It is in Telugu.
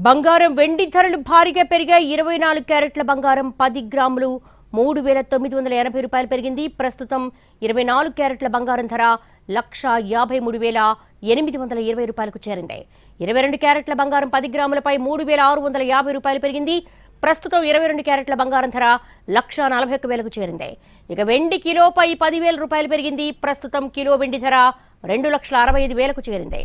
బంగారం వెండి ధరలు భారీగా పెరిగాయి. 24 క్యారెట్ల బంగారం 10 గ్రాములు 3,980 రూపాయలు పెరిగింది. ప్రస్తుతం 24 క్యారెట్ల బంగారం ధర 1,53,820 రూపాయలకు చేరింది. 22 క్యారెట్ల బంగారం 10 గ్రాములపై 3,650 రూపాయలు పెరిగింది. ప్రస్తుతం 22 క్యారెట్ల బంగారం ధర 1,41,000కు చేరింది. ఇక వెండి కిలోపై 10,000 రూపాయలు పెరిగింది. ప్రస్తుతం కిలో వెండి ధర 2,65,000కు చేరింది.